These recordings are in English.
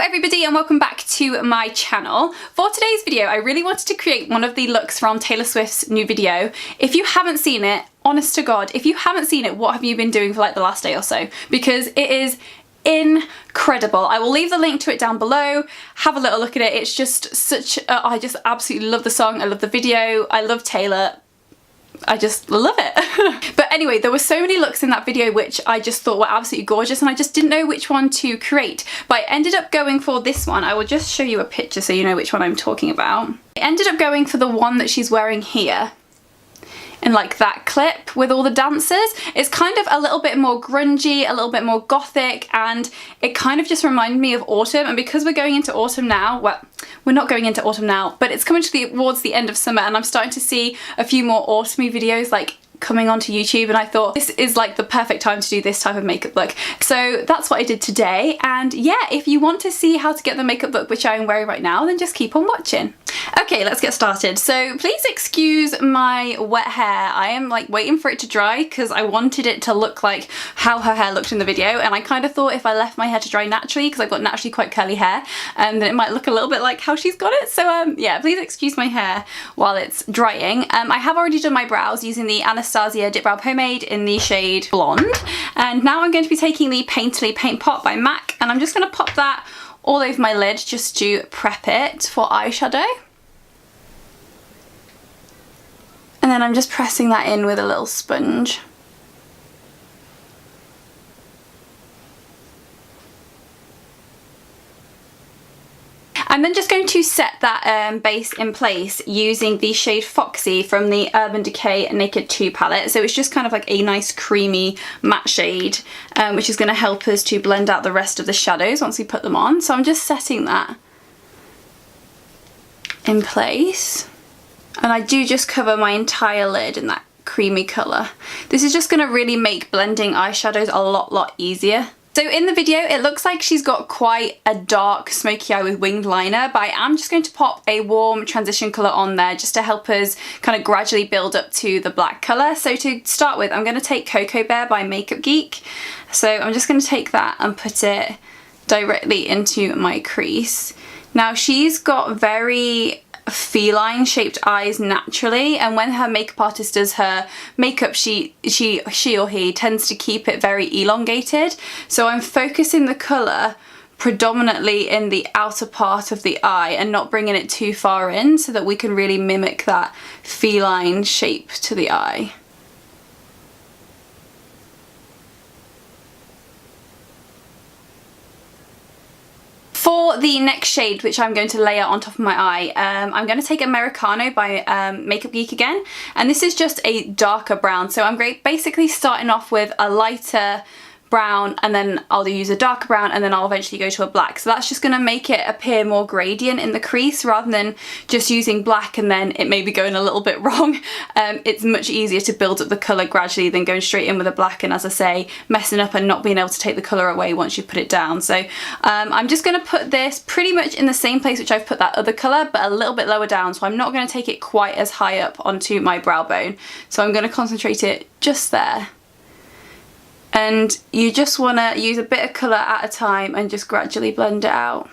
everybody and welcome back to my channel. For today's video I really wanted to create one of the looks from Taylor Swift's new video. If you haven't seen it, honest to God, if you haven't seen it, what have you been doing for like the last day or so? Because it is incredible. I will leave the link to it down below. Have a little look at it. It's just such a, I just absolutely love the song. I love the video. I love Taylor. I just love it. But anyway, there were so many looks in that video which I just thought were absolutely gorgeous and I just didn't know which one to create. But I ended up going for this one. I will just show you a picture so you know which one I'm talking about. I ended up going for the one that she's wearing here. In like that clip with all the dancers. It's kind of a little bit more grungy, a little bit more gothic, and it kind of just reminded me of autumn. And because we're going into autumn now, well, we're not going into autumn now, but it's coming towards the end of summer and I'm starting to see a few more autumny videos like coming onto YouTube, and I thought this is like the perfect time to do this type of makeup look. So that's what I did today, and yeah, if you want to see how to get the makeup look which I am wearing right now, then just keep on watching. Okay, let's get started. So please excuse my wet hair. I am like waiting for it to dry because I wanted it to look like how her hair looked in the video, and I kind of thought if I left my hair to dry naturally, because I've got naturally quite curly hair, then it might look a little bit like how she's got it. So yeah, please excuse my hair while it's drying. I have already done my brows using the Anastasia Dip Brow Pomade in the shade Blonde, and now I'm going to be taking the Painterly Paint Pot by MAC, and I'm just going to pop that all over my lid just to prep it for eyeshadow. And then I'm just pressing that in with a little sponge. I'm then just going to set that base in place using the shade Foxy from the Urban Decay Naked 2 palette. So it's just kind of like a nice creamy matte shade, which is going to help us to blend out the rest of the shadows once we put them on. So I'm just setting that in place. And I do just cover my entire lid in that creamy colour. This is just going to really make blending eyeshadows a lot easier. So in the video it looks like she's got quite a dark smoky eye with winged liner, but I am just going to pop a warm transition colour on there just to help us kind of gradually build up to the black colour. So to start with, I'm going to take Cocoa Bear by Makeup Geek. So I'm just going to take that and put it directly into my crease. Now she's got very feline shaped eyes naturally, and when her makeup artist does her makeup she or he tends to keep it very elongated. So I'm focusing the colour predominantly in the outer part of the eye and not bringing it too far in so that we can really mimic that feline shape to the eye. For the next shade, which I'm going to layer on top of my eye, I'm going to take Americano by Makeup Geek again, and this is just a darker brown. So I'm basically starting off with a lighter brown, and then I'll use a darker brown, and then I'll eventually go to a black. So that's just going to make it appear more gradient in the crease rather than just using black and then it may be going a little bit wrong. It's much easier to build up the colour gradually than going straight in with a black and, as I say, messing up and not being able to take the colour away once you put it down. So I'm just going to put this pretty much in the same place which I've put that other colour, but a little bit lower down. So I'm not going to take it quite as high up onto my brow bone. So I'm going to concentrate it just there. And you just want to use a bit of colour at a time and just gradually blend it out.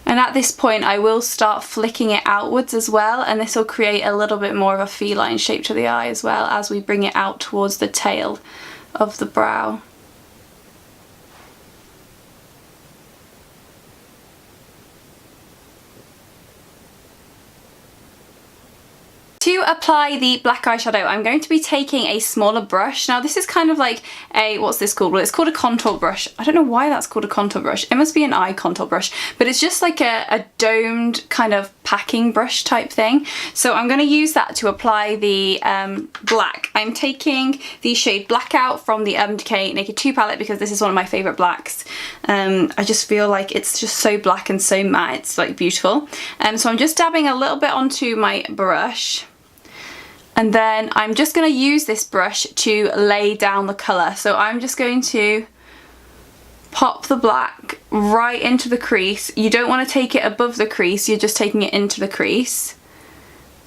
And at this point I will start flicking it outwards as well, and this will create a little bit more of a feline shape to the eye as well as we bring it out towards the tail of the brow. To apply the black eyeshadow, I'm going to be taking a smaller brush. Now this is kind of like a, what's this called? Well, it's called a contour brush. I don't know why that's called a contour brush. It must be an eye contour brush, but it's just like a domed kind of packing brush type thing. So I'm going to use that to apply the black. I'm taking the shade Blackout from the Urban Decay Naked 2 palette because this is one of my favourite blacks. I just feel like it's just so black and so matte. It's like beautiful. So I'm just dabbing a little bit onto my brush. And then I'm just going to use this brush to lay down the colour. So I'm just going to pop the black right into the crease. You don't want to take it above the crease, you're just taking it into the crease.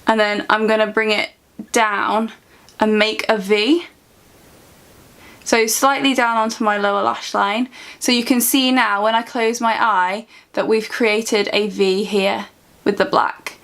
And then I'm going to bring it down and make a V. So slightly down onto my lower lash line. So you can see now when I close my eye that we've created a V here with the black.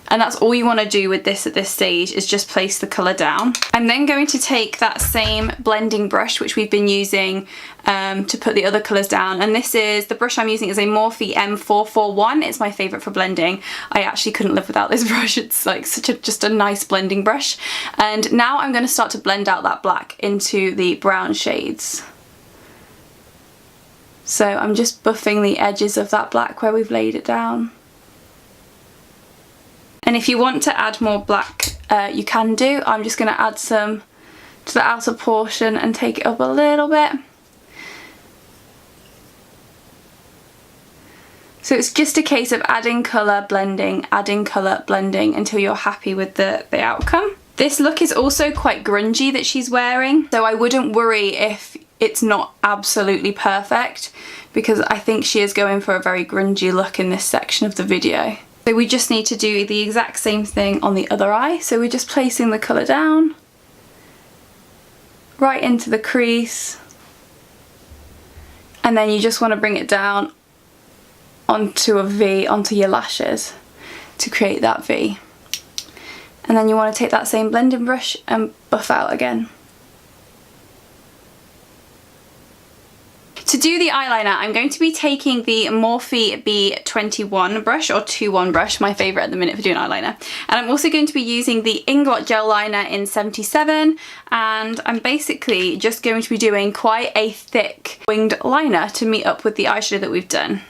And that's all you want to do with this at this stage, is just place the colour down. I'm then going to take that same blending brush which we've been using to put the other colours down, and this is, the brush I'm using is a Morphe M441. It's my favourite for blending. I actually couldn't live without this brush. It's like just a nice blending brush. And now I'm going to start to blend out that black into the brown shades. So I'm just buffing the edges of that black where we've laid it down. And if you want to add more black, you can do. I'm just going to add some to the outer portion and take it up a little bit. So it's just a case of adding colour, blending until you're happy with the outcome. This look is also quite grungy that she's wearing, so I wouldn't worry if it's not absolutely perfect, because I think she is going for a very grungy look in this section of the video. So we just need to do the exact same thing on the other eye. So we're just placing the colour down, right into the crease, and then you just want to bring it down onto a V, onto your lashes to create that V. And then you want to take that same blending brush and buff out again. To do the eyeliner, I'm going to be taking the Morphe B21 brush, or 2-1 brush, my favourite at the minute for doing eyeliner. And I'm also going to be using the Inglot Gel Liner in 77, and I'm basically just going to be doing quite a thick winged liner to meet up with the eyeshadow that we've done.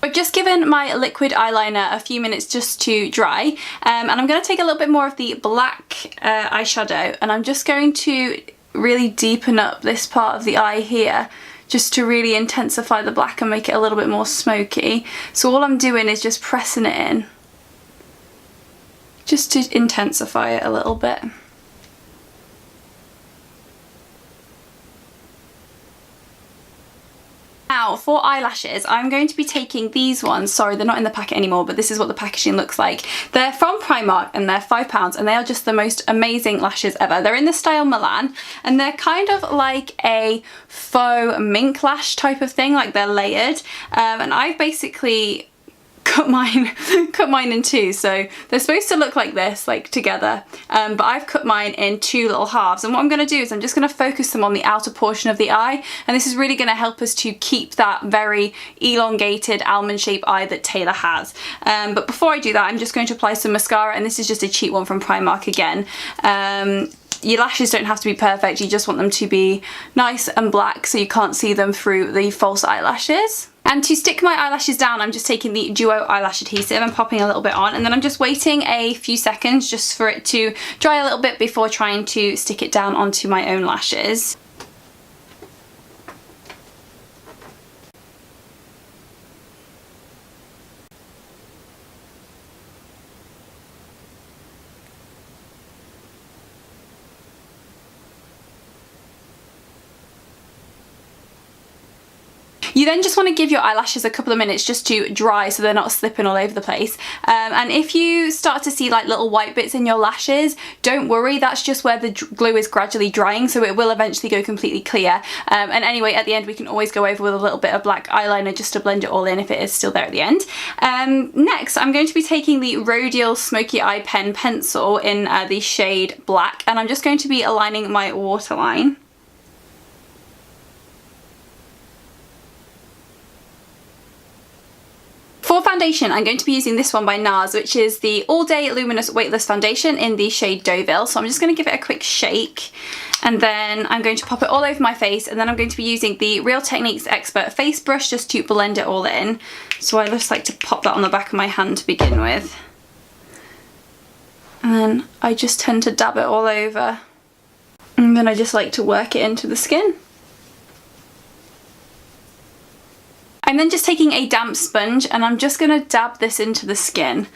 I've just given my liquid eyeliner a few minutes just to dry, and I'm going to take a little bit more of the black eyeshadow, and I'm just going to really deepen up this part of the eye here, just to really intensify the black and make it a little bit more smoky. So all I'm doing is just pressing it in, just to intensify it a little bit. Now for eyelashes, I'm going to be taking these ones. Sorry, they're not in the packet anymore, but this is what the packaging looks like. They're from Primark and they're £5, and they are just the most amazing lashes ever. They're in the style Milan, and they're kind of like a faux mink lash type of thing, like they're layered. And I've basically cut mine in two, so they're supposed to look like this, like together, but I've cut mine in two little halves, and what I'm going to do is I'm just going to focus them on the outer portion of the eye, and this is really going to help us to keep that very elongated almond shaped eye that Taylor has. But before I do that, I'm just going to apply some mascara, and this is just a cheap one from Primark again. Your lashes don't have to be perfect, you just want them to be nice and black so you can't see them through the false eyelashes. And to stick my eyelashes down, I'm just taking the Duo eyelash adhesive and popping a little bit on, and then I'm just waiting a few seconds just for it to dry a little bit before trying to stick it down onto my own lashes. You then just want to give your eyelashes a couple of minutes just to dry so they're not slipping all over the place. And if you start to see like little white bits in your lashes, don't worry, that's just where the glue is gradually drying, so it will eventually go completely clear. And anyway, at the end we can always go over with a little bit of black eyeliner just to blend it all in if it is still there at the end. Next, I'm going to be taking the Rodial Smoky Eye Pen Pencil in the shade Black, and I'm just going to be aligning my waterline. For foundation, I'm going to be using this one by NARS, which is the All Day Luminous Weightless Foundation in the shade Deauville. So I'm just going to give it a quick shake, And then I'm going to pop it all over my face, and then I'm going to be using the Real Techniques Expert Face Brush just to blend it all in. So I just like to pop that on the back of my hand to begin with. And then I just tend to dab it all over. And then I just like to work it into the skin. I'm then just taking a damp sponge and I'm just going to dab this into the skin.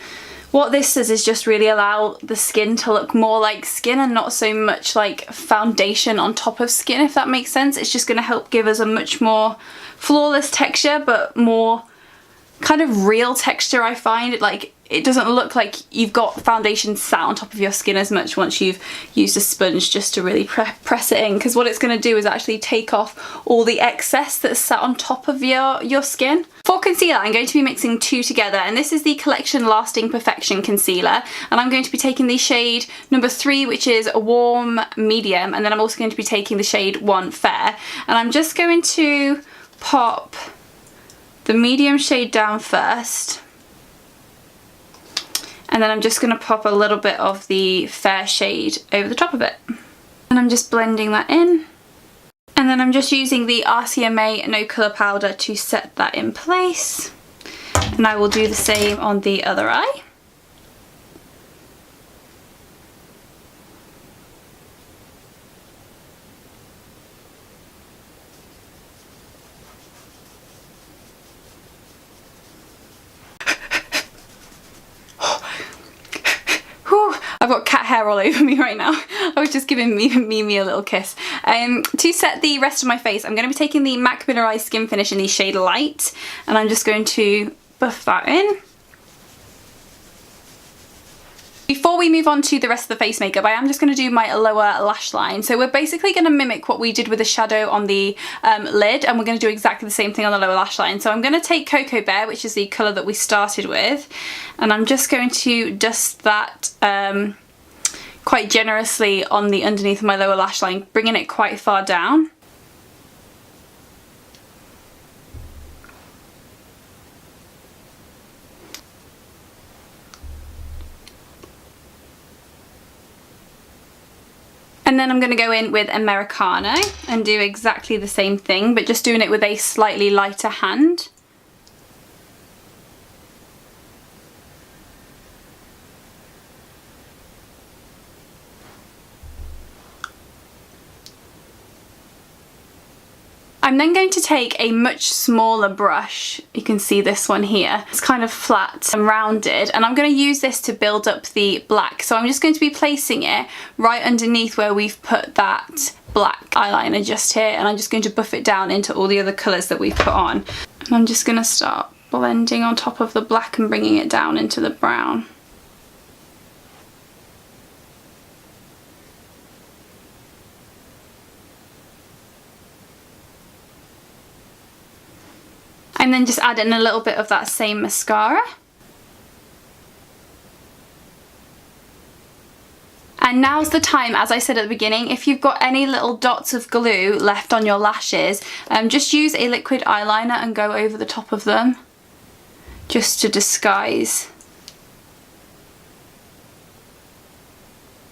What this does is just really allow the skin to look more like skin and not so much like foundation on top of skin, if that makes sense. It's just going to help give us a much more flawless texture, but more kind of real texture, I find. Like, it doesn't look like you've got foundation sat on top of your skin as much once you've used a sponge just to really press it in, because what it's going to do is actually take off all the excess that's sat on top of your skin. For concealer, I'm going to be mixing two together, and this is the Collection Lasting Perfection Concealer, and I'm going to be taking the shade number 3, which is a warm medium, and then I'm also going to be taking the shade 1 Fair, and I'm just going to pop the medium shade down first. And then I'm just going to pop a little bit of the fair shade over the top of it. And I'm just blending that in. And then I'm just using the RCMA No Colour Powder to set that in place. And I will do the same on the other eye. I've got cat hair all over me right now. I was just giving me a little kiss. To set the rest of my face, I'm going to be taking the MAC Mineralized Skin Finish in the shade Light, and I'm just going to buff that in. Before we move on to the rest of the face makeup, I am just going to do my lower lash line. So we're basically going to mimic what we did with the shadow on the lid, and we're going to do exactly the same thing on the lower lash line. So I'm going to take Cocoa Bear, which is the colour that we started with, and I'm just going to dust that quite generously on the underneath of my lower lash line, bringing it quite far down. And then I'm going to go in with Americano and do exactly the same thing, but just doing it with a slightly lighter hand. I'm then going to take a much smaller brush. You can see this one here. It's kind of flat and rounded, and I'm going to use this to build up the black. So I'm just going to be placing it right underneath where we've put that black eyeliner just here, and I'm just going to buff it down into all the other colours that we've put on. And I'm just going to start blending on top of the black and bringing it down into the brown. And then just add in a little bit of that same mascara. And now's the time, as I said at the beginning, if you've got any little dots of glue left on your lashes, just use a liquid eyeliner and go over the top of them, just to disguise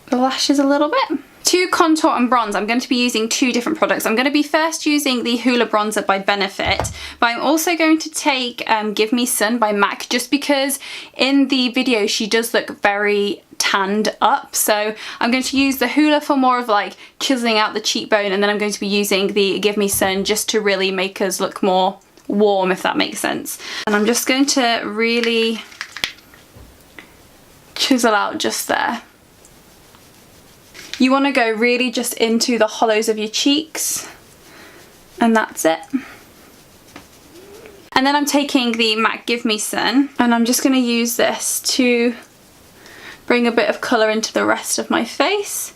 the lashes a little bit. To contour and bronze, I'm going to be using two different products. I'm going to be first using the Hoola Bronzer by Benefit, but I'm also going to take Give Me Sun by MAC, just because in the video she does look very tanned up. So I'm going to use the Hoola for more of like chiseling out the cheekbone, and then I'm going to be using the Give Me Sun just to really make us look more warm, if that makes sense. And I'm just going to really chisel out just there. You want to go really just into the hollows of your cheeks, and that's it. And then I'm taking the MAC Give Me Sun, and I'm just going to use this to bring a bit of colour into the rest of my face.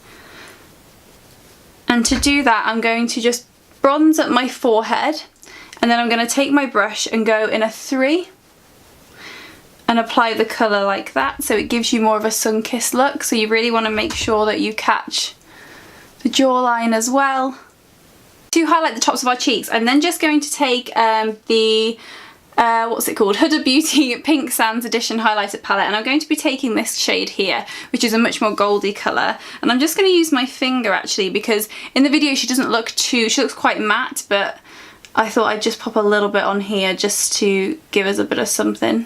And to do that, I'm going to just bronze at my forehead, and then I'm going to take my brush and go in a 3 and apply the colour like that, so it gives you more of a sun-kissed look. So you really want to make sure that you catch the jawline as well. To highlight the tops of our cheeks, I'm then just going to take the what's it called? Huda Beauty Pink Sands Edition Highlighter Palette, and I'm going to be taking this shade here, which is a much more goldy colour, and I'm just going to use my finger actually, because in the video she doesn't look too, she looks quite matte, but I thought I'd just pop a little bit on here just to give us a bit of something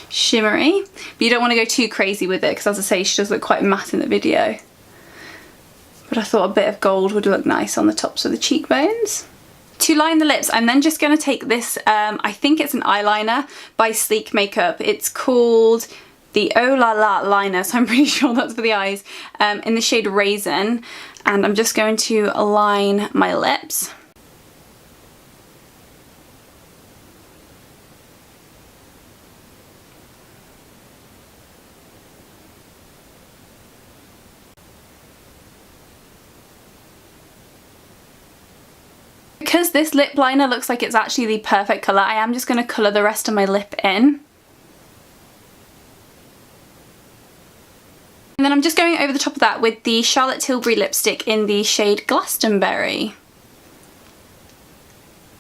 shimmery, but you don't want to go too crazy with it because, as I say, she does look quite matte in the video, but I thought a bit of gold would look nice on the tops of the cheekbones. To line the lips, I'm then just going to take this, I think it's an eyeliner by Sleek Makeup. It's called the Oh La La liner, so I'm pretty sure that's for the eyes, in the shade Raisin, and I'm just going to line my lips. Because this lip liner looks like it's actually the perfect colour, I am just going to colour the rest of my lip in. And then I'm just going over the top of that with the Charlotte Tilbury lipstick in the shade Glastonbury.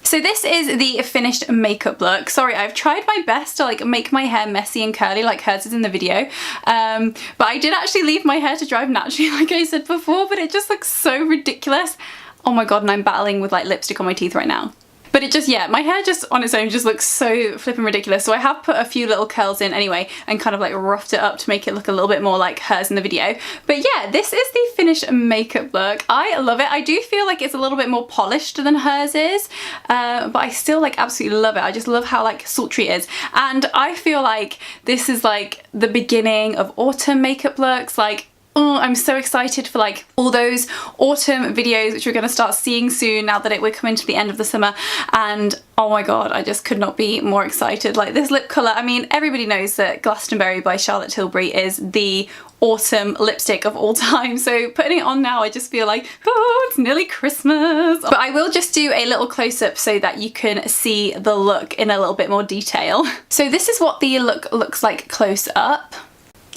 So this is the finished makeup look. Sorry, I've tried my best to like make my hair messy and curly like hers is in the video, but I did actually leave my hair to dry naturally like I said before, but it just looks so ridiculous. Oh my god, and I'm battling with like lipstick on my teeth right now. But it just, yeah, my hair just on its own just looks so flipping ridiculous. So I have put a few little curls in anyway and kind of like roughed it up to make it look a little bit more like hers in the video. But yeah, this is the finished makeup look. I love it. I do feel like it's a little bit more polished than hers is, but I still like absolutely love it. I just love how like sultry it is. And I feel like this is like the beginning of autumn makeup looks. Like, oh, I'm so excited for like all those autumn videos which we're going to start seeing soon now that we're coming to the end of the summer, and oh my god, I just could not be more excited. Like this lip colour, I mean, everybody knows that Glastonbury by Charlotte Tilbury is the autumn lipstick of all time, so putting it on now I just feel like, oh, it's nearly Christmas. But I will just do a little close-up so that you can see the look in a little bit more detail. So this is what the look looks like close up.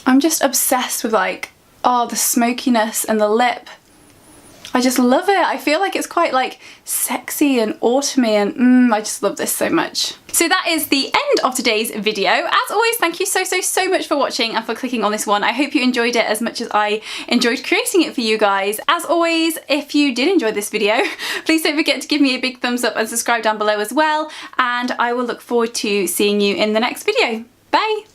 I'm just obsessed with like, oh, the smokiness and the lip. I just love it. I feel like it's quite like sexy and autumny, and I just love this so much. So that is the end of today's video. As always, thank you so much for watching and for clicking on this one. I hope you enjoyed it as much as I enjoyed creating it for you guys. As always, if you did enjoy this video, please don't forget to give me a big thumbs up and subscribe down below as well. And I will look forward to seeing you in the next video. Bye!